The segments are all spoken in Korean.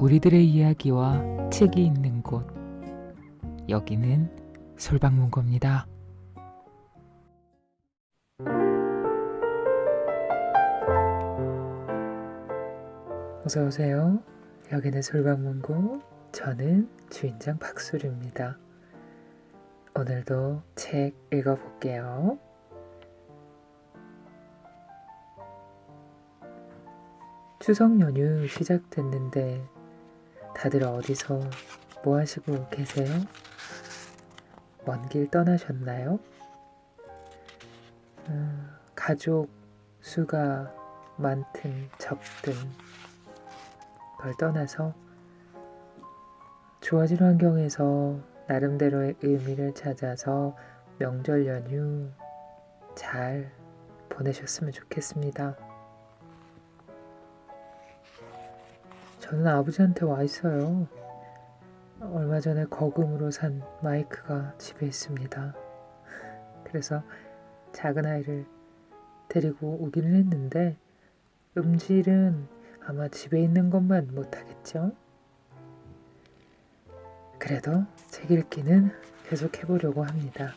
우리들의 이야기와 책이 있는 곳, 여기는 솔방문고입니다. 어서오세요. 여기는 솔방문고, 저는 주인장 박수리입니다. 오늘도 책 읽어볼게요. 추석 연휴 시작됐는데 다들 어디서 뭐 하시고 계세요? 먼 길 떠나셨나요? 가족 수가 많든 적든 그걸 떠나서 좋아진 환경에서 나름대로의 의미를 찾아서 명절 연휴 잘 보내셨으면 좋겠습니다. 저는 아버지한테 와 있어요. 얼마 전에 거금으로 산 마이크가 집에 있습니다. 그래서 작은 아이를 데리고 오기는 했는데 음질은 아마 집에 있는 것만 못하겠죠? 그래도 책 읽기는 계속 해보려고 합니다.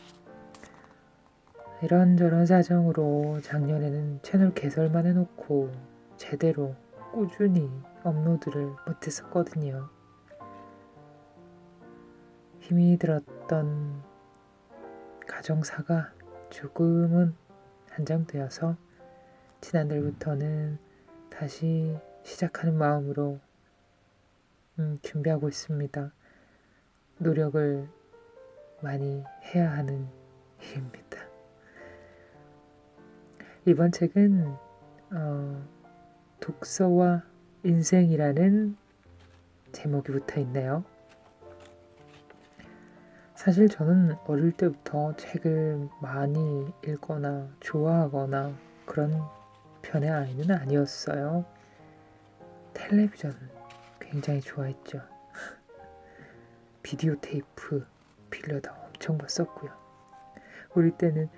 이런저런 사정으로 작년에는 채널 개설만 해놓고 제대로 꾸준히 업로드를 못했었거든요. 힘이 들었던 가정사가 조금은 한정되어서 지난달부터는 다시 시작하는 마음으로 준비하고 있습니다. 노력을 많이 해야 하는 일입니다. 이번 책은 독서와 인생이라는 제목이 붙어 있네요. 사실 저는 어릴 때부터 책을 많이 읽거나 좋아하거나 그런 편의 아이는 아니었어요. 텔레비전 굉장히 좋아했죠. 비디오 테이프 빌려다 엄청 봤었고요. 우리 때는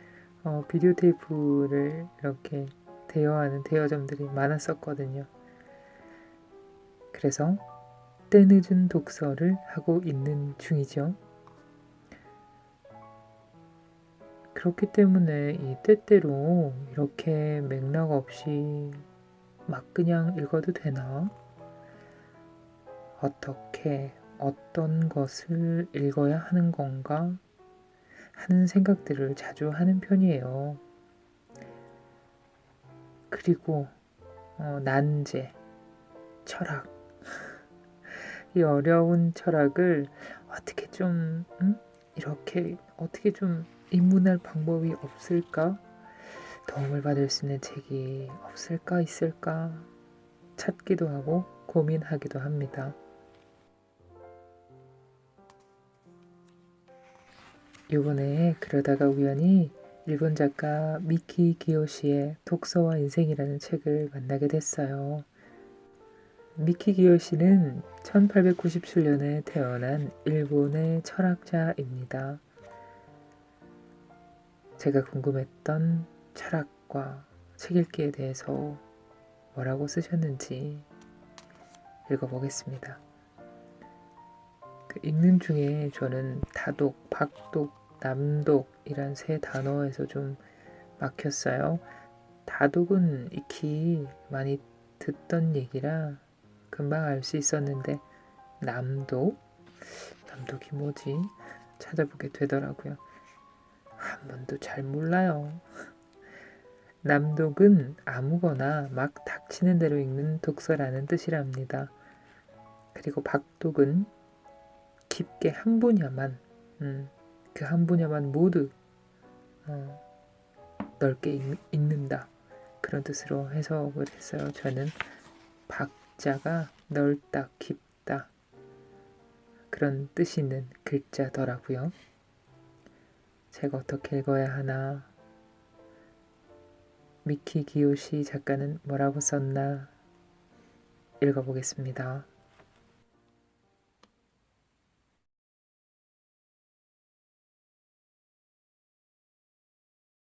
비디오 테이프를 이렇게 대여하는 대여점들이 많았었거든요. 그래서 때늦은 독서를 하고 있는 중이죠. 그렇기 때문에 이 때때로 이렇게 맥락 없이 막 그냥 읽어도 되나? 어떻게 어떤 것을 읽어야 하는 건가 하는 생각들을 자주 하는 편이에요. 그리고 난제, 철학, 이 어려운 철학을 어떻게 좀 이렇게 어떻게 좀 입문할 방법이 없을까? 도움을 받을 수 있는 책이 없을까 있을까 찾기도 하고 고민하기도 합니다. 요번에 그러다가 우연히 일본 작가 미키 기요시의 독서와 인생이라는 책을 만나게 됐어요. 미키 기요시는 1897년에 태어난 일본의 철학자입니다. 제가 궁금했던 철학과 책 읽기에 대해서 뭐라고 쓰셨는지 읽어보겠습니다. 읽는 중에 저는 다독, 박독, 남독이란 세 단어에서 좀 막혔어요. 다독은 익히 많이 듣던 얘기라 금방 알 수 있었는데 남독이 뭐지? 찾아보게 되더라고요. 한 번도 잘 몰라요. 남독은 아무거나 막 닥치는 대로 읽는 독서라는 뜻이랍니다. 그리고 박독은 깊게 한 분야만 그 한 분야만 모두 넓게 읽는다 그런 뜻으로 해석을 했어요. 저는 박자가 넓다 깊다 그런 뜻이 있는 글자더라고요. 제가 어떻게 읽어야 하나, 미키 기요시 작가는 뭐라고 썼나 읽어보겠습니다.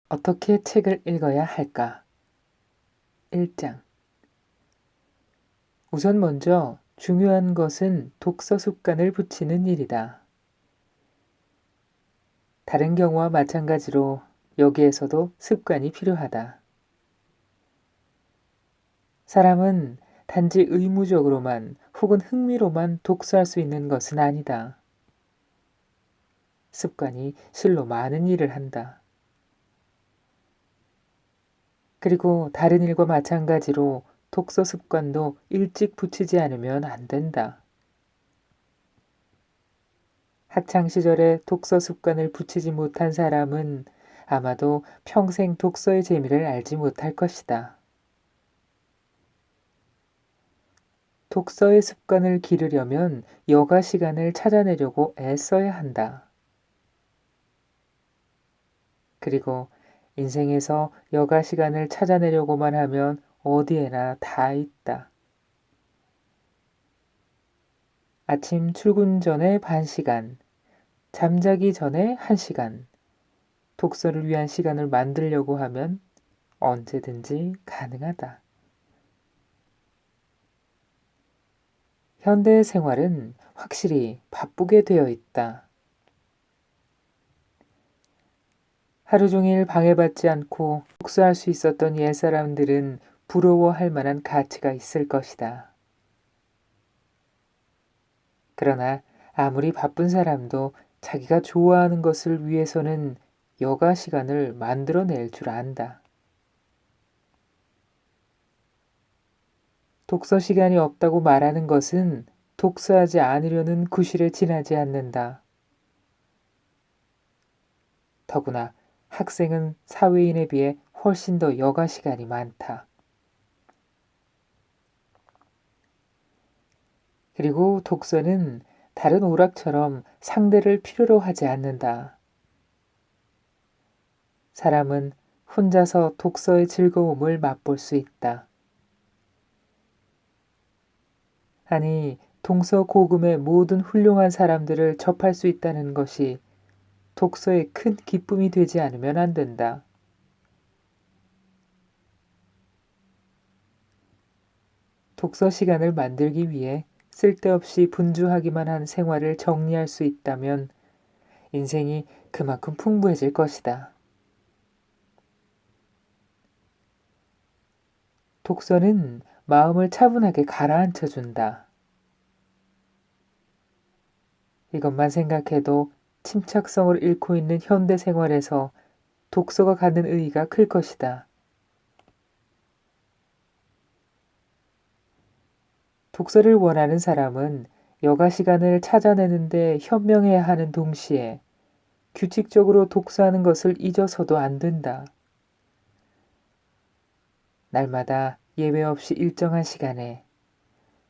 어떻게 책을 읽어야 할까? 1장. 우선 먼저 중요한 것은 독서 습관을 붙이는 일이다. 다른 경우와 마찬가지로 여기에서도 습관이 필요하다. 사람은 단지 의무적으로만 혹은 흥미로만 독서할 수 있는 것은 아니다. 습관이 실로 많은 일을 한다. 그리고 다른 일과 마찬가지로 독서 습관도 일찍 붙이지 않으면 안 된다. 학창 시절에 독서 습관을 붙이지 못한 사람은 아마도 평생 독서의 재미를 알지 못할 것이다. 독서의 습관을 기르려면 여가 시간을 찾아내려고 애써야 한다. 그리고 인생에서 여가 시간을 찾아내려고만 하면 어디에나 다 있다. 아침 출근 전에 반 시간, 잠자기 전에 1시간, 독서를 위한 시간을 만들려고 하면 언제든지 가능하다. 현대 생활은 확실히 바쁘게 되어 있다. 하루 종일 방해받지 않고 독서할 수 있었던 옛사람들은 부러워할 만한 가치가 있을 것이다. 그러나 아무리 바쁜 사람도 자기가 좋아하는 것을 위해서는 여가 시간을 만들어낼 줄 안다. 독서 시간이 없다고 말하는 것은 독서하지 않으려는 구실에 지나지 않는다. 더구나 학생은 사회인에 비해 훨씬 더 여가 시간이 많다. 그리고 독서는 다른 오락처럼 상대를 필요로 하지 않는다. 사람은 혼자서 독서의 즐거움을 맛볼 수 있다. 아니, 동서고금의 모든 훌륭한 사람들을 접할 수 있다는 것이 독서의 큰 기쁨이 되지 않으면 안 된다. 독서 시간을 만들기 위해 쓸데없이 분주하기만 한 생활을 정리할 수 있다면 인생이 그만큼 풍부해질 것이다. 독서는 마음을 차분하게 가라앉혀준다. 이것만 생각해도 침착성을 잃고 있는 현대 생활에서 독서가 갖는 의의가 클 것이다. 독서를 원하는 사람은 여가 시간을 찾아내는데 현명해야 하는 동시에 규칙적으로 독서하는 것을 잊어서도 안 된다. 날마다 예외 없이 일정한 시간에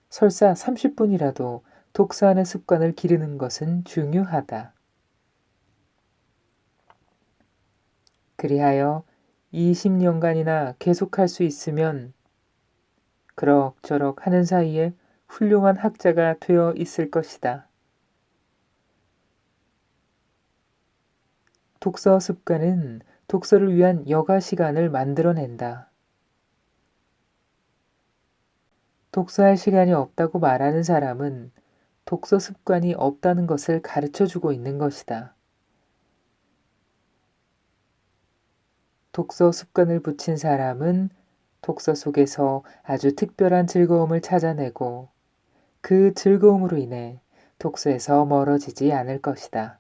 설사 30분이라도 독서하는 습관을 기르는 것은 중요하다. 그리하여 20년간이나 계속할 수 있으면 그럭저럭 하는 사이에 훌륭한 학자가 되어 있을 것이다. 독서 습관은 독서를 위한 여가 시간을 만들어낸다. 독서할 시간이 없다고 말하는 사람은 독서 습관이 없다는 것을 가르쳐주고 있는 것이다. 독서 습관을 붙인 사람은 독서 속에서 아주 특별한 즐거움을 찾아내고 그 즐거움으로 인해 독서에서 멀어지지 않을 것이다.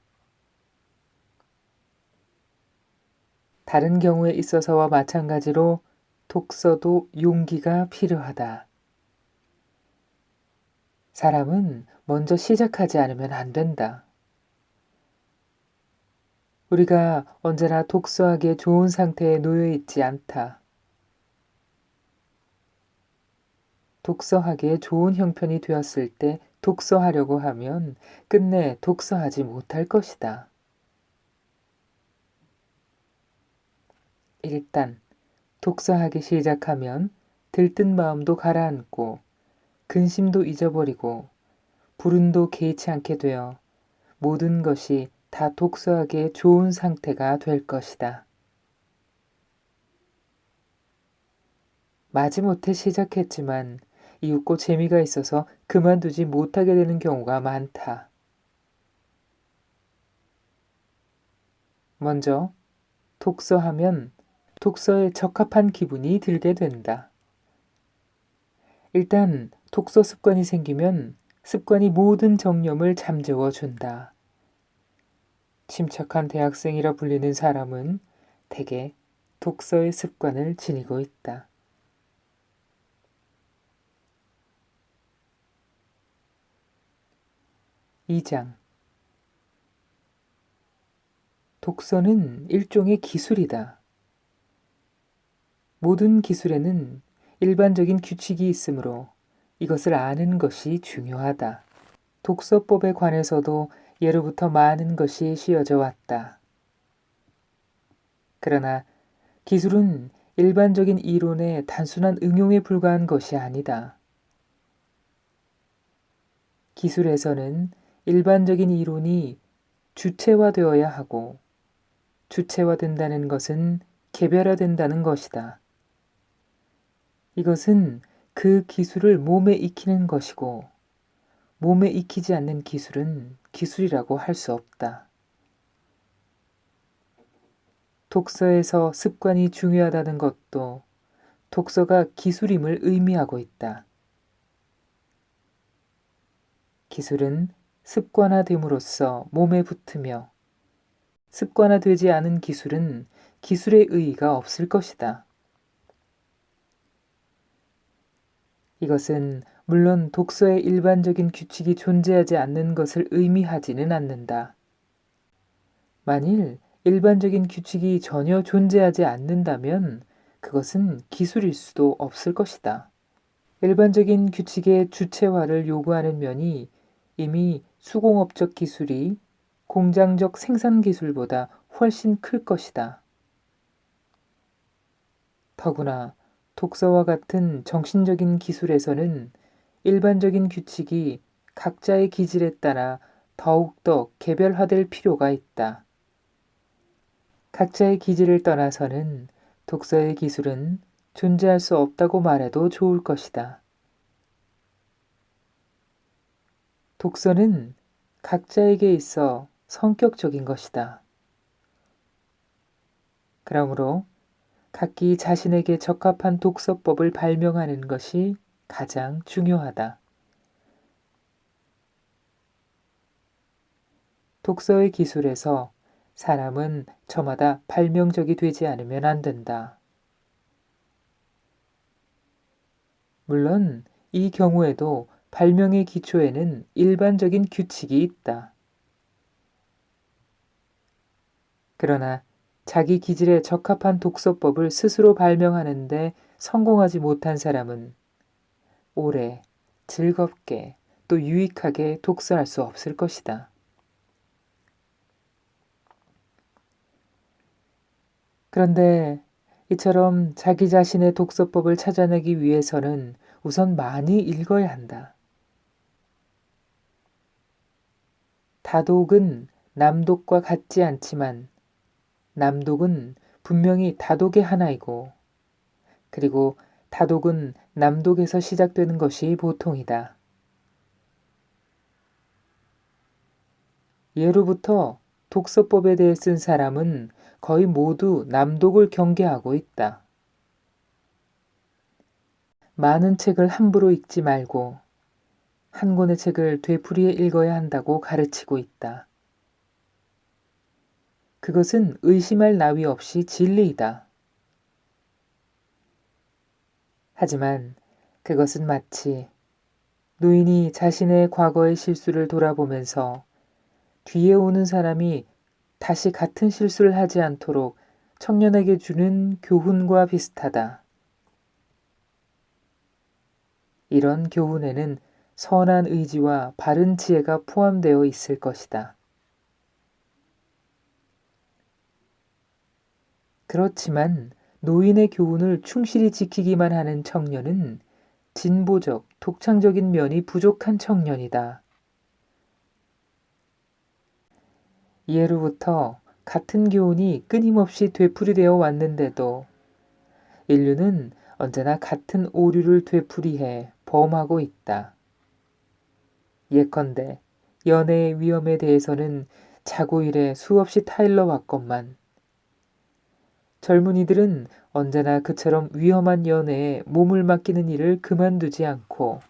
다른 경우에 있어서와 마찬가지로 독서도 용기가 필요하다. 사람은 먼저 시작하지 않으면 안 된다. 우리가 언제나 독서하기에 좋은 상태에 놓여 있지 않다. 독서하기에 좋은 형편이 되었을 때 독서하려고 하면 끝내 독서하지 못할 것이다. 일단 독서하기 시작하면 들뜬 마음도 가라앉고 근심도 잊어버리고 불운도 개의치 않게 되어 모든 것이 다 독서하기에 좋은 상태가 될 것이다. 마지못해 시작했지만 이윽고 재미가 있어서 그만두지 못하게 되는 경우가 많다. 먼저 독서하면 독서에 적합한 기분이 들게 된다. 일단 독서 습관이 생기면 습관이 모든 정념을 잠재워 준다. 침착한 대학생이라 불리는 사람은 대개 독서의 습관을 지니고 있다. 2장 독서는 일종의 기술이다. 모든 기술에는 일반적인 규칙이 있으므로 이것을 아는 것이 중요하다. 독서법에 관해서도 예로부터 많은 것이 씌어져 왔다. 그러나 기술은 일반적인 이론의 단순한 응용에 불과한 것이 아니다. 기술에서는 일반적인 이론이 주체화되어야 하고 주체화된다는 것은 개별화된다는 것이다. 이것은 그 기술을 몸에 익히는 것이고 몸에 익히지 않는 기술은 기술이라고 할 수 없다. 독서에서 습관이 중요하다는 것도 독서가 기술임을 의미하고 있다. 기술은 습관화됨으로써 몸에 붙으며 습관화되지 않은 기술은 기술의 의의가 없을 것이다. 이것은 물론 독서에 일반적인 규칙이 존재하지 않는 것을 의미하지는 않는다. 만일 일반적인 규칙이 전혀 존재하지 않는다면 그것은 기술일 수도 없을 것이다. 일반적인 규칙의 주체화를 요구하는 면이 이미 수공업적 기술이 공장적 생산 기술보다 훨씬 클 것이다. 더구나 독서와 같은 정신적인 기술에서는 일반적인 규칙이 각자의 기질에 따라 더욱더 개별화될 필요가 있다. 각자의 기질을 떠나서는 독서의 기술은 존재할 수 없다고 말해도 좋을 것이다. 독서는 각자에게 있어 성격적인 것이다. 그러므로 각기 자신에게 적합한 독서법을 발명하는 것이 가장 중요하다. 독서의 기술에서 사람은 저마다 발명적이 되지 않으면 안 된다. 물론 이 경우에도 발명의 기초에는 일반적인 규칙이 있다. 그러나 자기 기질에 적합한 독서법을 스스로 발명하는데 성공하지 못한 사람은 오래, 즐겁게, 또 유익하게 독서할 수 없을 것이다. 그런데 이처럼 자기 자신의 독서법을 찾아내기 위해서는 우선 많이 읽어야 한다. 다독은 남독과 같지 않지만 남독은 분명히 다독의 하나이고 그리고 다독은 남독에서 시작되는 것이 보통이다. 예로부터 독서법에 대해 쓴 사람은 거의 모두 남독을 경계하고 있다. 많은 책을 함부로 읽지 말고 한 권의 책을 되풀이해 읽어야 한다고 가르치고 있다. 그것은 의심할 나위 없이 진리이다. 하지만 그것은 마치 노인이 자신의 과거의 실수를 돌아보면서 뒤에 오는 사람이 다시 같은 실수를 하지 않도록 청년에게 주는 교훈과 비슷하다. 이런 교훈에는 선한 의지와 바른 지혜가 포함되어 있을 것이다. 그렇지만 노인의 교훈을 충실히 지키기만 하는 청년은 진보적, 독창적인 면이 부족한 청년이다. 예로부터 같은 교훈이 끊임없이 되풀이되어 왔는데도 인류는 언제나 같은 오류를 되풀이해 범하고 있다. 예컨대 연애의 위험에 대해서는 자고 일에 수없이 타일러 왔건만 젊은이들은 언제나 그처럼 위험한 연애에 몸을 맡기는 일을 그만두지 않고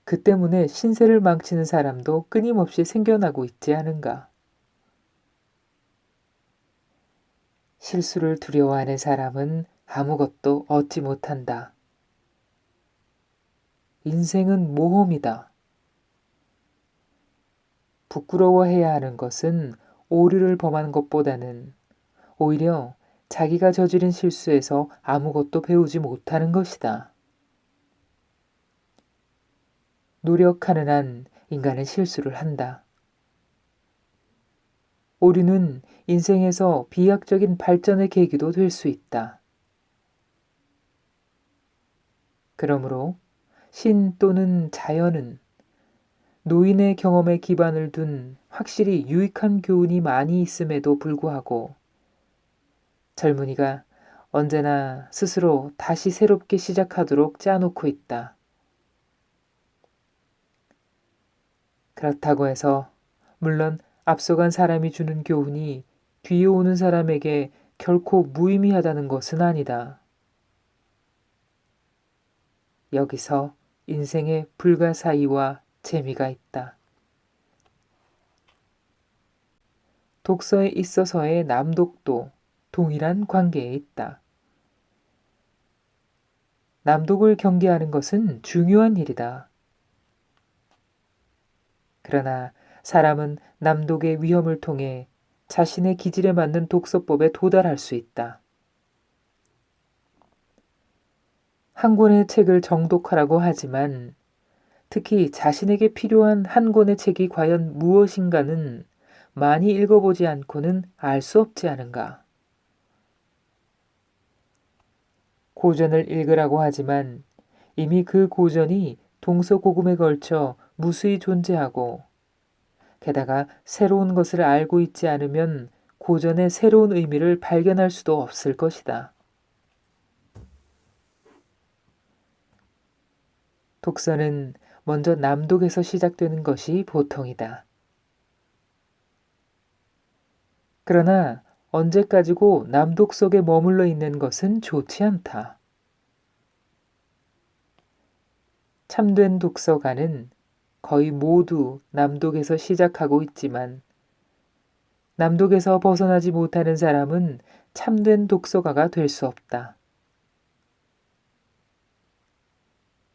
그 때문에 신세를 망치는 사람도 끊임없이 생겨나고 있지 않은가. 실수를 두려워하는 사람은 아무것도 얻지 못한다. 인생은 모험이다. 부끄러워해야 하는 것은 오류를 범한 것보다는 오히려 자기가 저지른 실수에서 아무것도 배우지 못하는 것이다. 노력하는 한 인간은 실수를 한다. 오류는 인생에서 비약적인 발전의 계기도 될 수 있다. 그러므로 신 또는 자연은 노인의 경험에 기반을 둔 확실히 유익한 교훈이 많이 있음에도 불구하고 젊은이가 언제나 스스로 다시 새롭게 시작하도록 짜놓고 있다. 그렇다고 해서 물론 앞서간 사람이 주는 교훈이 뒤에 오는 사람에게 결코 무의미하다는 것은 아니다. 여기서 인생의 불가사의와 재미가 있다. 독서에 있어서의 남독도 동일한 관계에 있다. 남독을 경계하는 것은 중요한 일이다. 그러나 사람은 남독의 위험을 통해 자신의 기질에 맞는 독서법에 도달할 수 있다. 한 권의 책을 정독하라고 하지만 특히 자신에게 필요한 한 권의 책이 과연 무엇인가는 많이 읽어보지 않고는 알 수 없지 않은가. 고전을 읽으라고 하지만 이미 그 고전이 동서고금에 걸쳐 무수히 존재하고 게다가 새로운 것을 알고 있지 않으면 고전의 새로운 의미를 발견할 수도 없을 것이다. 독서는 먼저 남독에서 시작되는 것이 보통이다. 그러나 언제까지고 남독 속에 머물러 있는 것은 좋지 않다. 참된 독서가는 거의 모두 남독에서 시작하고 있지만 남독에서 벗어나지 못하는 사람은 참된 독서가가 될 수 없다.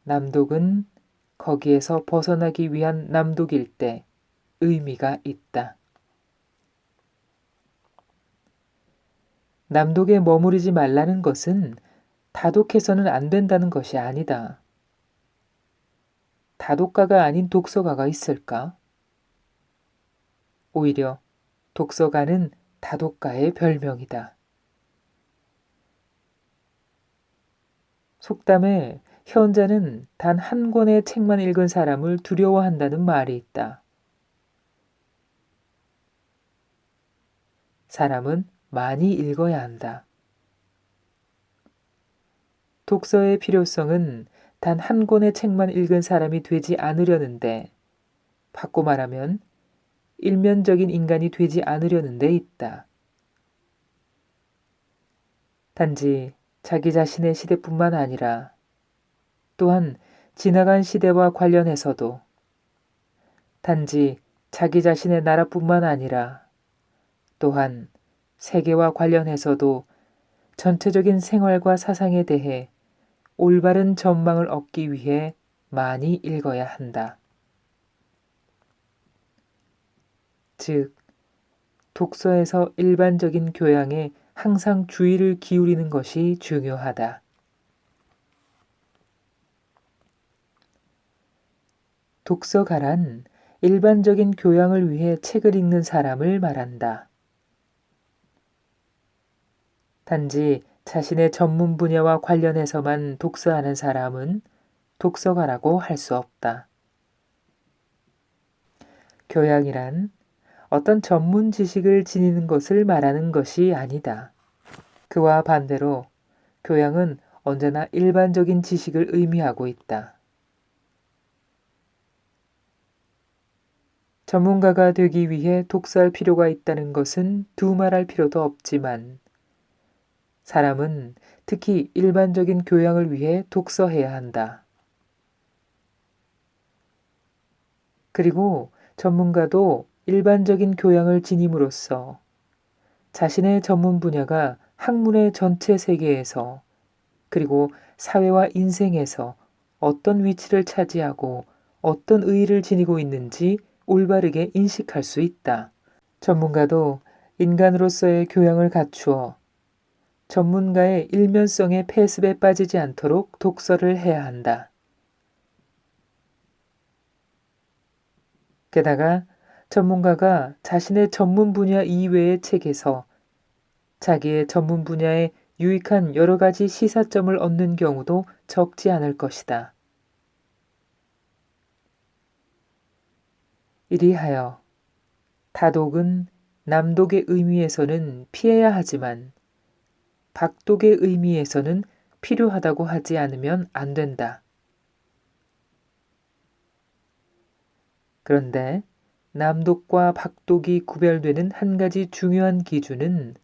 남독은 거기에서 벗어나기 위한 남독일 때 의미가 있다. 남독에 머무르지 말라는 것은 다독해서는 안 된다는 것이 아니다. 다독가가 아닌 독서가가 있을까? 오히려 독서가는 다독가의 별명이다. 속담에 현자는 단 한 권의 책만 읽은 사람을 두려워한다는 말이 있다. 사람은 많이 읽어야 한다. 독서의 필요성은 단 한 권의 책만 읽은 사람이 되지 않으려는데, 바꿔 말하면 일면적인 인간이 되지 않으려는 데 있다. 단지 자기 자신의 시대뿐만 아니라 또한 지나간 시대와 관련해서도 단지 자기 자신의 나라뿐만 아니라 또한 세계와 관련해서도 전체적인 생활과 사상에 대해 올바른 전망을 얻기 위해 많이 읽어야 한다. 즉, 독서에서 일반적인 교양에 항상 주의를 기울이는 것이 중요하다. 독서가란 일반적인 교양을 위해 책을 읽는 사람을 말한다. 단지 자신의 전문 분야와 관련해서만 독서하는 사람은 독서가라고 할 수 없다. 교양이란 어떤 전문 지식을 지니는 것을 말하는 것이 아니다. 그와 반대로 교양은 언제나 일반적인 지식을 의미하고 있다. 전문가가 되기 위해 독서할 필요가 있다는 것은 두말할 필요도 없지만 사람은 특히 일반적인 교양을 위해 독서해야 한다. 그리고 전문가도 일반적인 교양을 지님으로써 자신의 전문 분야가 학문의 전체 세계에서 그리고 사회와 인생에서 어떤 위치를 차지하고 어떤 의의를 지니고 있는지 올바르게 인식할 수 있다. 전문가도 인간으로서의 교양을 갖추어 전문가의 일면성의 폐습에 빠지지 않도록 독서를 해야 한다. 게다가 전문가가 자신의 전문 분야 이외의 책에서 자기의 전문 분야에 유익한 여러 가지 시사점을 얻는 경우도 적지 않을 것이다. 이리하여 다독은 남독의 의미에서는 피해야 하지만 박독의 의미에서는 필요하다고 하지 않으면 안 된다. 그런데 남독과 박독이 구별되는 한 가지 중요한 기준은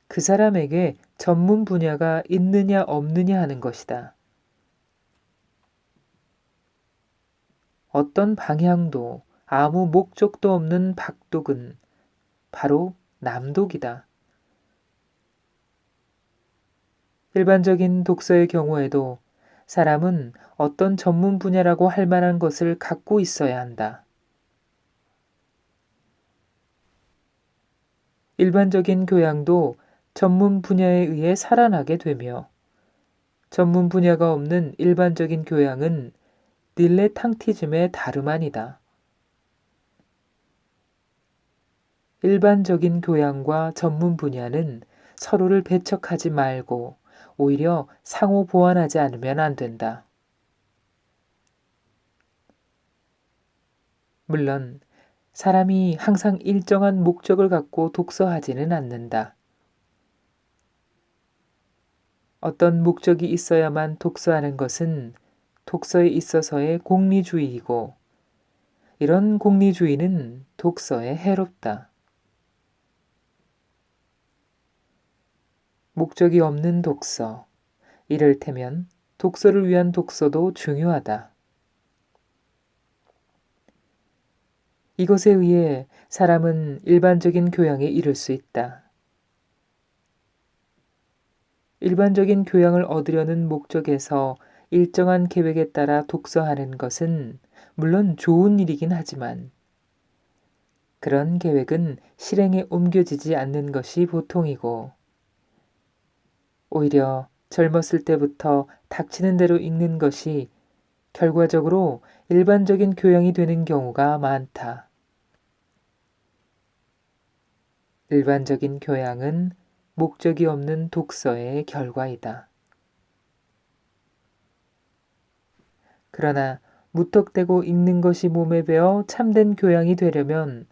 그 사람에게 전문 분야가 있느냐 없느냐 하는 것이다. 어떤 방향도 아무 목적도 없는 박독은 바로 남독이다. 일반적인 독서의 경우에도 사람은 어떤 전문 분야라고 할 만한 것을 갖고 있어야 한다. 일반적인 교양도 전문 분야에 의해 살아나게 되며 전문 분야가 없는 일반적인 교양은 딜레탕티즘의 다름 아니다. 일반적인 교양과 전문 분야는 서로를 배척하지 말고 오히려 상호 보완하지 않으면 안 된다. 물론 사람이 항상 일정한 목적을 갖고 독서하지는 않는다. 어떤 목적이 있어야만 독서하는 것은 독서에 있어서의 공리주의이고 이런 공리주의는 독서에 해롭다. 목적이 없는 독서, 이를테면 독서를 위한 독서도 중요하다. 이것에 의해 사람은 일반적인 교양에 이를 수 있다. 일반적인 교양을 얻으려는 목적에서 일정한 계획에 따라 독서하는 것은 물론 좋은 일이긴 하지만 그런 계획은 실행에 옮겨지지 않는 것이 보통이고 오히려 젊었을 때부터 닥치는 대로 읽는 것이 결과적으로 일반적인 교양이 되는 경우가 많다. 일반적인 교양은 목적이 없는 독서의 결과이다. 그러나 무턱대고 읽는 것이 몸에 배어 참된 교양이 되려면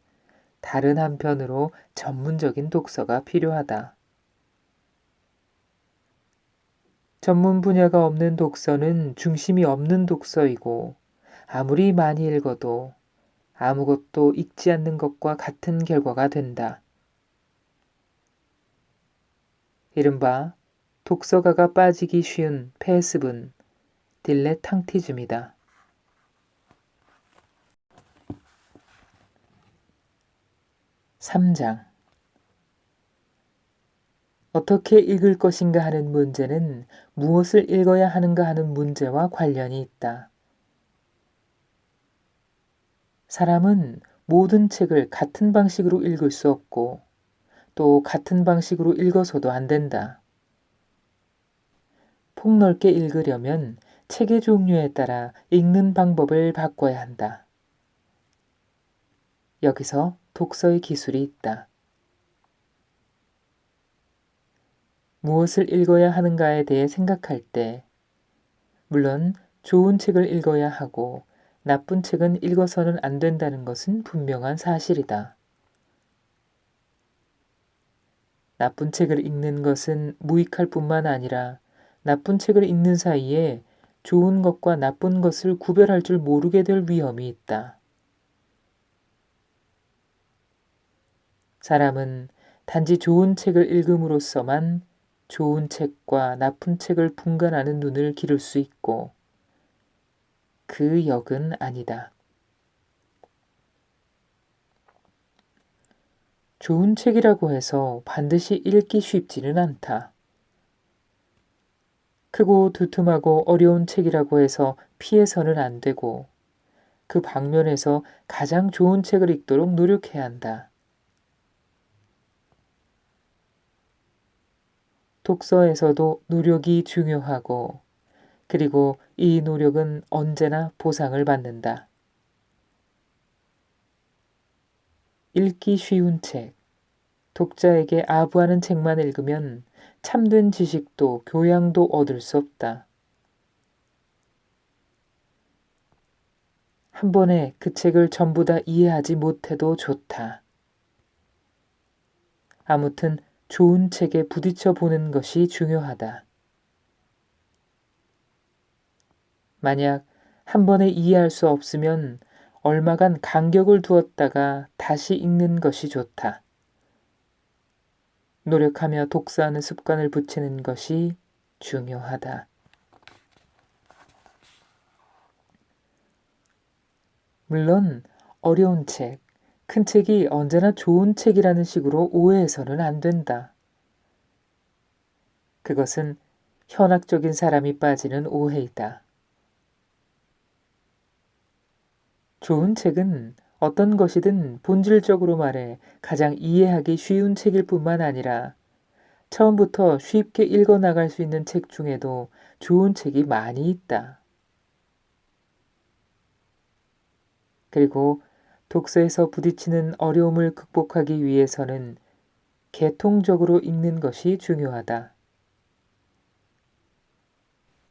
다른 한편으로 전문적인 독서가 필요하다. 전문 분야가 없는 독서는 중심이 없는 독서이고 아무리 많이 읽어도 아무것도 읽지 않는 것과 같은 결과가 된다. 이른바 독서가가 빠지기 쉬운 폐습은 딜레탕티즘이다. 3장 어떻게 읽을 것인가 하는 문제는 무엇을 읽어야 하는가 하는 문제와 관련이 있다. 사람은 모든 책을 같은 방식으로 읽을 수 없고 또 같은 방식으로 읽어서도 안 된다. 폭넓게 읽으려면 책의 종류에 따라 읽는 방법을 바꿔야 한다. 여기서 독서의 기술이 있다. 무엇을 읽어야 하는가에 대해 생각할 때, 물론 좋은 책을 읽어야 하고 나쁜 책은 읽어서는 안 된다는 것은 분명한 사실이다. 나쁜 책을 읽는 것은 무익할 뿐만 아니라 나쁜 책을 읽는 사이에 좋은 것과 나쁜 것을 구별할 줄 모르게 될 위험이 있다. 사람은 단지 좋은 책을 읽음으로써만 좋은 책과 나쁜 책을 분간하는 눈을 기를 수 있고 그 역은 아니다. 좋은 책이라고 해서 반드시 읽기 쉽지는 않다. 크고 두툼하고 어려운 책이라고 해서 피해서는 안 되고 그 방면에서 가장 좋은 책을 읽도록 노력해야 한다. 독서에서도 노력이 중요하고 그리고 이 노력은 언제나 보상을 받는다. 읽기 쉬운 책, 독자에게 아부하는 책만 읽으면 참된 지식도 교양도 얻을 수 없다. 한 번에 그 책을 전부 다 이해하지 못해도 좋다. 아무튼 좋은 책에 부딪혀 보는 것이 중요하다. 만약 한 번에 이해할 수 없으면 얼마간 간격을 두었다가 다시 읽는 것이 좋다. 노력하며 독서하는 습관을 붙이는 것이 중요하다. 물론 어려운 책, 큰 책이 언제나 좋은 책이라는 식으로 오해해서는 안 된다. 그것은 현학적인 사람이 빠지는 오해이다. 좋은 책은 어떤 것이든 본질적으로 말해 가장 이해하기 쉬운 책일 뿐만 아니라 처음부터 쉽게 읽어 나갈 수 있는 책 중에도 좋은 책이 많이 있다. 그리고 독서에서 부딪히는 어려움을 극복하기 위해서는 계통적으로 읽는 것이 중요하다.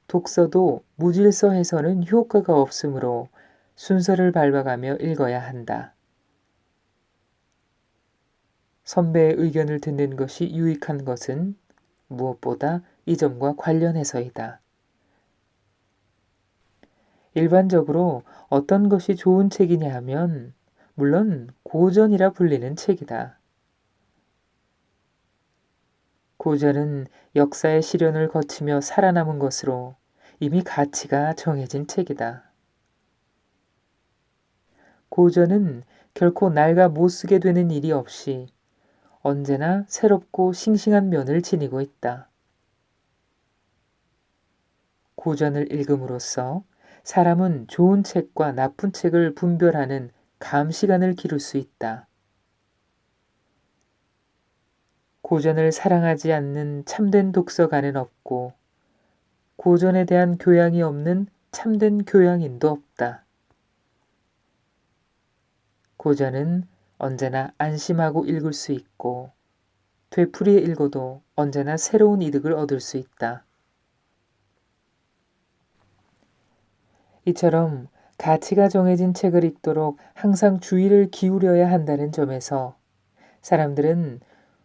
독서도 무질서해서는 효과가 없으므로 순서를 밟아가며 읽어야 한다. 선배의 의견을 듣는 것이 유익한 것은 무엇보다 이 점과 관련해서이다. 일반적으로 어떤 것이 좋은 책이냐 하면 물론 고전이라 불리는 책이다. 고전은 역사의 시련을 거치며 살아남은 것으로 이미 가치가 정해진 책이다. 고전은 결코 낡아 못쓰게 되는 일이 없이 언제나 새롭고 싱싱한 면을 지니고 있다. 고전을 읽음으로써 사람은 좋은 책과 나쁜 책을 분별하는 감시관을 기를 수 있다. 고전을 사랑하지 않는 참된 독서가는 없고 고전에 대한 교양이 없는 참된 교양인도 없다. 고전은 언제나 안심하고 읽을 수 있고 되풀이해 읽어도 언제나 새로운 이득을 얻을 수 있다. 이처럼 가치가 정해진 책을 읽도록 항상 주의를 기울여야 한다는 점에서 사람들은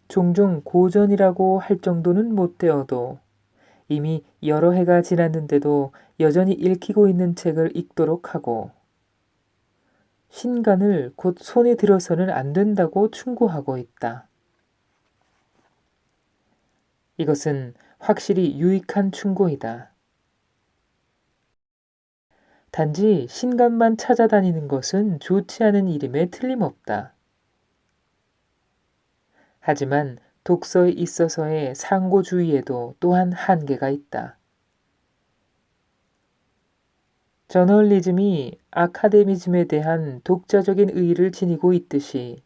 종종 고전이라고 할 정도는 못 되어도 이미 여러 해가 지났는데도 여전히 읽히고 있는 책을 읽도록 하고 신간을 곧 손에 들어서는 안 된다고 충고하고 있다. 이것은 확실히 유익한 충고이다. 단지 신간만 찾아다니는 것은 좋지 않은 일임에 틀림없다. 하지만 독서에 있어서의 상고주의에도 또한 한계가 있다. 저널리즘이 아카데미즘에 대한 독자적인 의의를 지니고 있듯이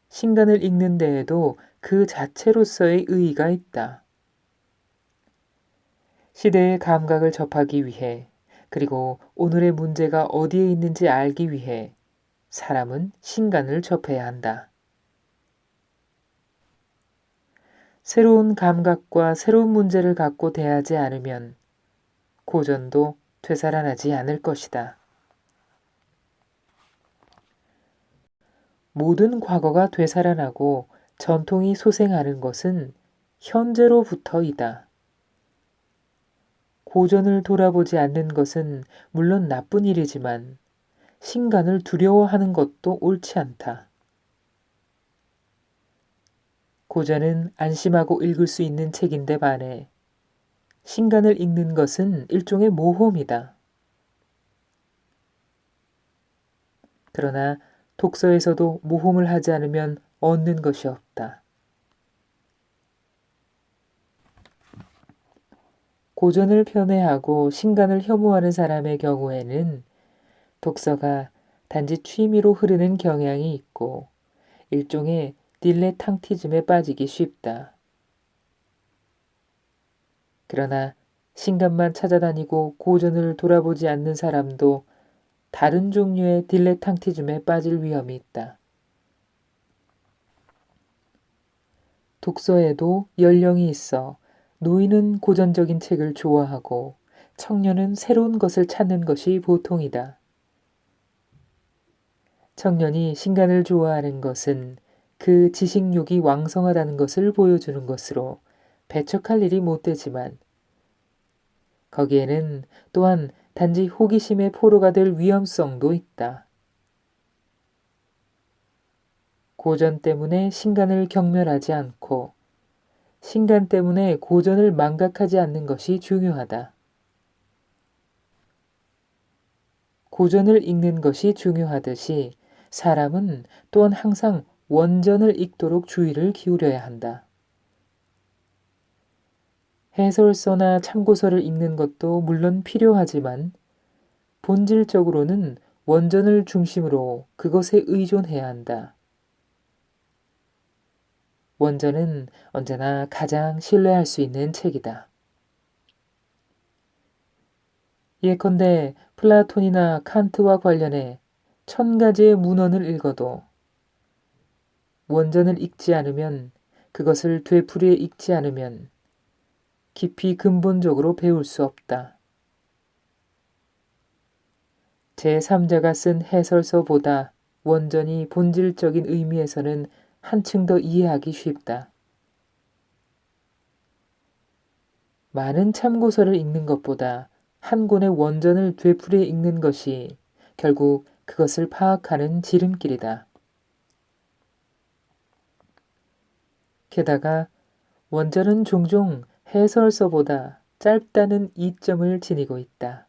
신간을 읽는 데에도 그 자체로서의 의의가 있다. 시대의 감각을 접하기 위해 그리고 오늘의 문제가 어디에 있는지 알기 위해 사람은 신간을 접해야 한다. 새로운 감각과 새로운 문제를 갖고 대하지 않으면 고전도 되살아나지 않을 것이다. 모든 과거가 되살아나고 전통이 소생하는 것은 현재로부터이다. 고전을 돌아보지 않는 것은 물론 나쁜 일이지만 신간을 두려워하는 것도 옳지 않다. 고전은 안심하고 읽을 수 있는 책인데 반해 신간을 읽는 것은 일종의 모험이다. 그러나 독서에서도 모험을 하지 않으면 얻는 것이 없다. 고전을 편애하고 신간을 혐오하는 사람의 경우에는 독서가 단지 취미로 흐르는 경향이 있고 일종의 딜레탕티즘에 빠지기 쉽다. 그러나 신간만 찾아다니고 고전을 돌아보지 않는 사람도 다른 종류의 딜레탕티즘에 빠질 위험이 있다. 독서에도 연령이 있어 노인은 고전적인 책을 좋아하고 청년은 새로운 것을 찾는 것이 보통이다. 청년이 신간을 좋아하는 것은 그 지식욕이 왕성하다는 것을 보여주는 것으로 배척할 일이 못 되지만 거기에는 또한 단지 호기심의 포로가 될 위험성도 있다. 고전 때문에 신간을 경멸하지 않고 신간 때문에 고전을 망각하지 않는 것이 중요하다. 고전을 읽는 것이 중요하듯이 사람은 또한 항상 원전을 읽도록 주의를 기울여야 한다. 해설서나 참고서를 읽는 것도 물론 필요하지만 본질적으로는 원전을 중심으로 그것에 의존해야 한다. 원전은 언제나 가장 신뢰할 수 있는 책이다. 예컨대 플라톤이나 칸트와 관련해 1000가지의 문헌을 읽어도 원전을 읽지 않으면 그것을 되풀이해 읽지 않으면 깊이 근본적으로 배울 수 없다. 제3자가 쓴 해설서보다 원전이 본질적인 의미에서는 한층 더 이해하기 쉽다. 많은 참고서를 읽는 것보다 한 권의 원전을 되풀이해 읽는 것이 결국 그것을 파악하는 지름길이다. 게다가 원전은 종종 해설서보다 짧다는 이점을 지니고 있다.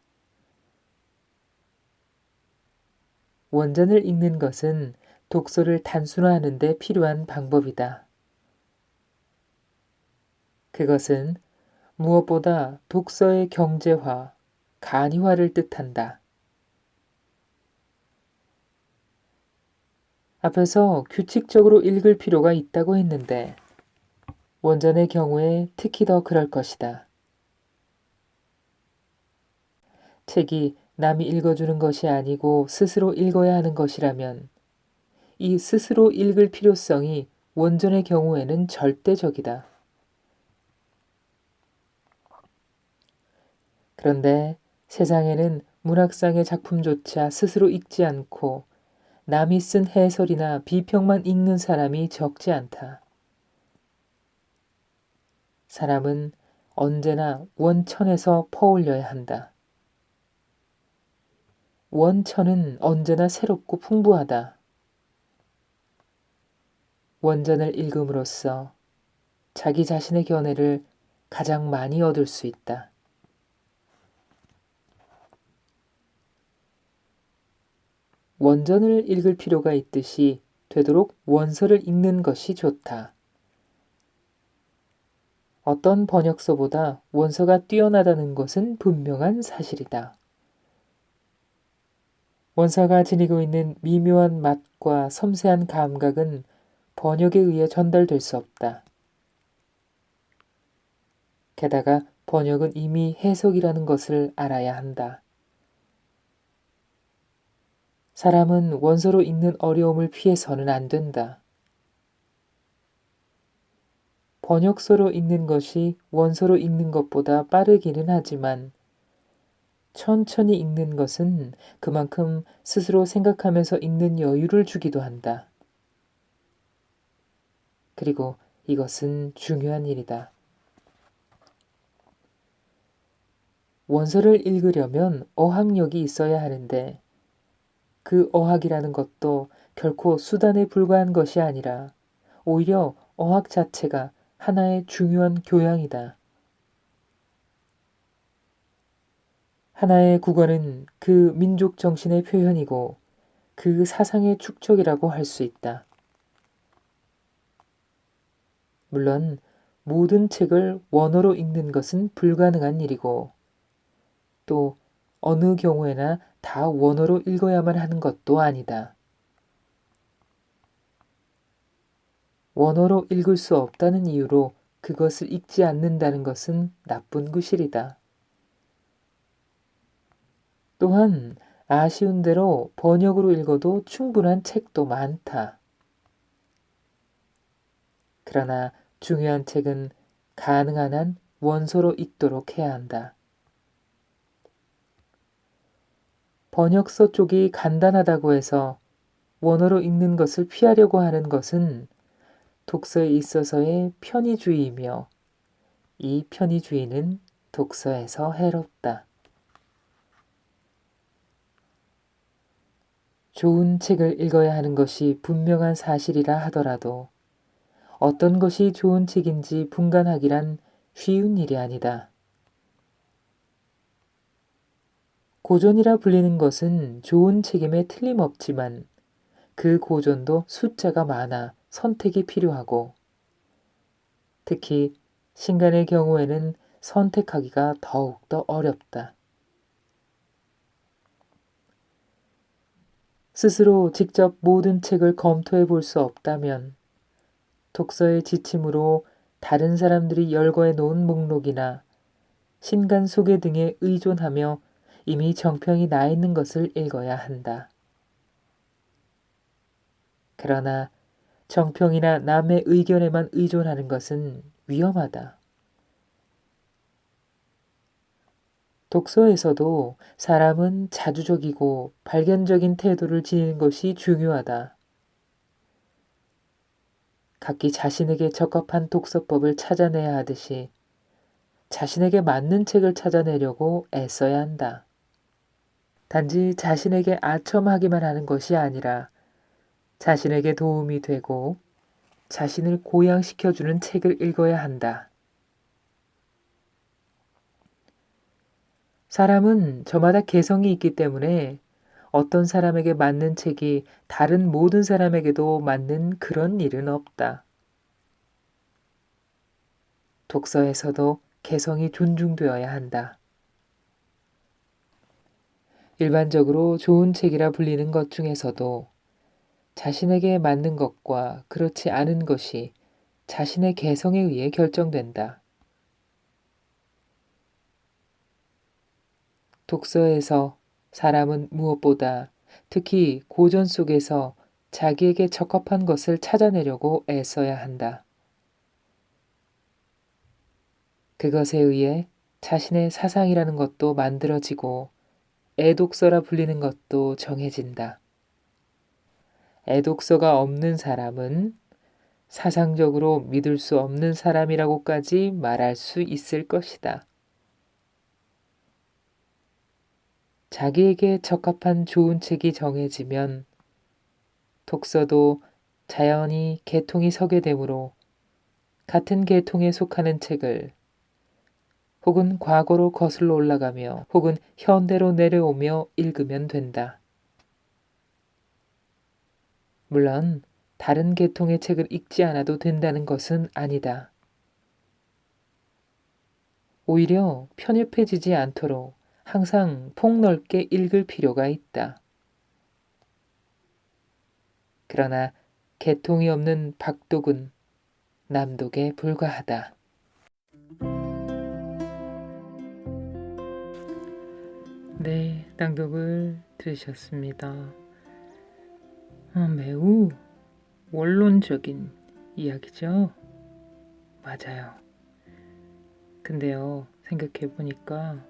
원전을 읽는 것은 독서를 단순화하는 데 필요한 방법이다. 그것은 무엇보다 독서의 경제화, 간이화를 뜻한다. 앞에서 규칙적으로 읽을 필요가 있다고 했는데 원전의 경우에 특히 더 그럴 것이다. 책이 남이 읽어주는 것이 아니고 스스로 읽어야 하는 것이라면 이 스스로 읽을 필요성이 원전의 경우에는 절대적이다. 그런데 세상에는 문학상의 작품조차 스스로 읽지 않고 남이 쓴 해설이나 비평만 읽는 사람이 적지 않다. 사람은 언제나 원천에서 퍼올려야 한다. 원천은 언제나 새롭고 풍부하다. 원전을 읽음으로써 자기 자신의 견해를 가장 많이 얻을 수 있다. 원전을 읽을 필요가 있듯이 되도록 원서를 읽는 것이 좋다. 어떤 번역서보다 원서가 뛰어나다는 것은 분명한 사실이다. 원서가 지니고 있는 미묘한 맛과 섬세한 감각은 번역에 의해 전달될 수 없다. 게다가 번역은 이미 해석이라는 것을 알아야 한다. 사람은 원서로 읽는 어려움을 피해서는 안 된다. 번역서로 읽는 것이 원서로 읽는 것보다 빠르기는 하지만 천천히 읽는 것은 그만큼 스스로 생각하면서 읽는 여유를 주기도 한다. 그리고 이것은 중요한 일이다. 원서를 읽으려면 어학력이 있어야 하는데 그 어학이라는 것도 결코 수단에 불과한 것이 아니라 오히려 어학 자체가 하나의 중요한 교양이다. 하나의 국어는 그 민족 정신의 표현이고 그 사상의 축적이라고 할 수 있다. 물론 모든 책을 원어로 읽는 것은 불가능한 일이고 또 어느 경우에나 다 원어로 읽어야만 하는 것도 아니다. 원어로 읽을 수 없다는 이유로 그것을 읽지 않는다는 것은 나쁜 구실이다. 또한 아쉬운 대로 번역으로 읽어도 충분한 책도 많다. 그러나 중요한 책은 가능한 한 원서로 읽도록 해야 한다. 번역서 쪽이 간단하다고 해서 원어로 읽는 것을 피하려고 하는 것은 독서에 있어서의 편의주의이며 이 편의주의는 독서에서 해롭다. 좋은 책을 읽어야 하는 것이 분명한 사실이라 하더라도 어떤 것이 좋은 책인지 분간하기란 쉬운 일이 아니다. 고전이라 불리는 것은 좋은 책임에 틀림없지만 그 고전도 숫자가 많아 선택이 필요하고 특히 신간의 경우에는 선택하기가 더욱더 어렵다. 스스로 직접 모든 책을 검토해 볼 수 없다면 독서의 지침으로 다른 사람들이 열거해 놓은 목록이나 신간 소개 등에 의존하며 이미 정평이 나 있는 것을 읽어야 한다. 그러나 정평이나 남의 의견에만 의존하는 것은 위험하다. 독서에서도 사람은 자주적이고 발견적인 태도를 지니는 것이 중요하다. 각기 자신에게 적합한 독서법을 찾아내야 하듯이 자신에게 맞는 책을 찾아내려고 애써야 한다. 단지 자신에게 아첨하기만 하는 것이 아니라 자신에게 도움이 되고 자신을 고양시켜주는 책을 읽어야 한다. 사람은 저마다 개성이 있기 때문에 어떤 사람에게 맞는 책이 다른 모든 사람에게도 맞는 그런 일은 없다. 독서에서도 개성이 존중되어야 한다. 일반적으로 좋은 책이라 불리는 것 중에서도 자신에게 맞는 것과 그렇지 않은 것이 자신의 개성에 의해 결정된다. 독서에서 사람은 무엇보다 특히 고전 속에서 자기에게 적합한 것을 찾아내려고 애써야 한다. 그것에 의해 자신의 사상이라는 것도 만들어지고 애독서라 불리는 것도 정해진다. 애독서가 없는 사람은 사상적으로 믿을 수 없는 사람이라고까지 말할 수 있을 것이다. 자기에게 적합한 좋은 책이 정해지면 독서도 자연히 계통이 서게 되므로 같은 계통에 속하는 책을 혹은 과거로 거슬러 올라가며 혹은 현대로 내려오며 읽으면 된다. 물론 다른 계통의 책을 읽지 않아도 된다는 것은 아니다. 오히려 편협해지지 않도록 항상 폭넓게 읽을 필요가 있다. 그러나 계통이 없는 박독은 남독에 불과하다. 네, 낭독을 들으셨습니다. 매우 원론적인 이야기죠? 맞아요. 근데요, 생각해보니까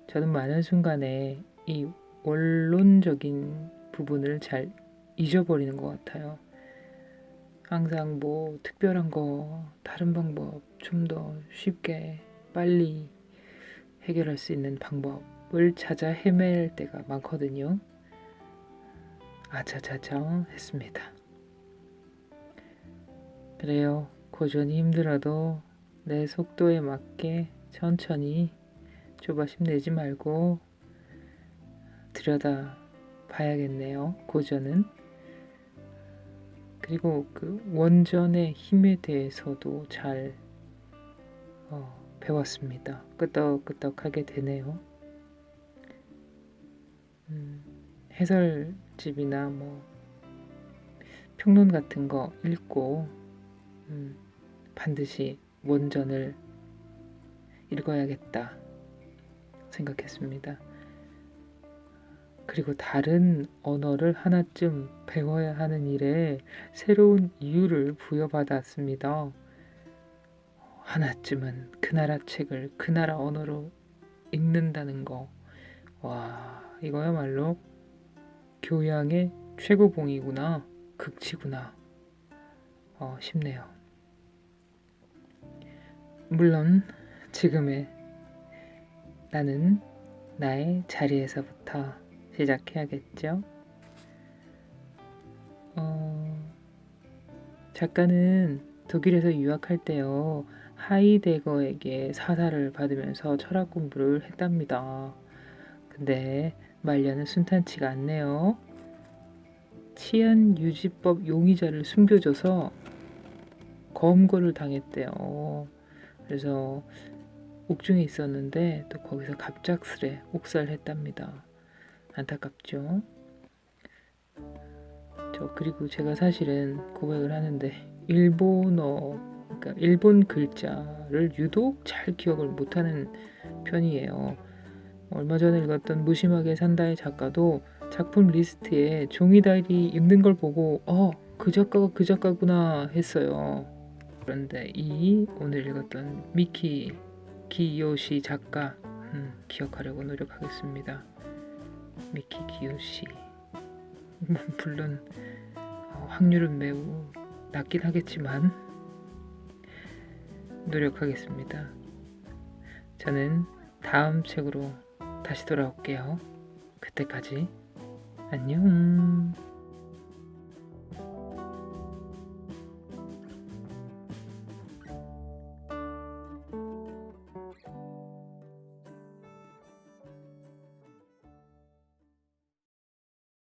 저는 많은 순간에 이 원론적인 부분을 잘 잊어버리는 것 같아요. 항상 뭐 특별한 거, 다른 방법, 좀 더 쉽게, 빨리 해결할 수 있는 방법을 찾아 헤맬 때가 많거든요. 아차차차 했습니다. 그래요. 고전이 힘들어도 내 속도에 맞게 천천히 조바심 내지 말고 들여다 봐야겠네요. 고전은. 그리고 그 원전의 힘에 대해서도 잘 배웠습니다. 끄떡끄떡하게 되네요. 해설집이나 뭐 평론 같은 거 읽고 반드시 원전을 읽어야겠다 생각했습니다. 그리고 다른 언어를 하나쯤 배워야 하는 일에 새로운 이유를 부여받았습니다. 하나쯤은 그 나라 책을 그 나라 언어로 읽는다는 거. 와, 이거야말로 교양의 최고봉이구나, 극치구나 싶네요. 물론 지금의 나는 나의 자리에서부터 시작해야겠죠. 작가는 독일에서 유학할 때요, 하이데거에게 사사를 받으면서 철학 공부를 했답니다. 근데 말년은 순탄치가 않네요. 치안유지법 용의자를 숨겨줘서 검거를 당했대요. 그래서 옥중에 있었는데 또 거기서 갑작스레 옥살했답니다. 안타깝죠. 그리고 제가 사실은 고백을 하는데 일본어, 그러니까 일본 글자를 유독 잘 기억을 못하는 편이에요. 얼마 전에 읽었던 무심하게 산다의 작가도 작품 리스트에 종이 다이리 있는 걸 보고 그 작가가 그 작가구나 했어요. 그런데 이 오늘 읽었던 미키 기요시 작가 기억하려고 노력하겠습니다. 미키 기요시. 물론 확률은 매우 낮긴 하겠지만 노력하겠습니다. 저는 다음 책으로 다시 돌아올게요. 그때까지 안녕.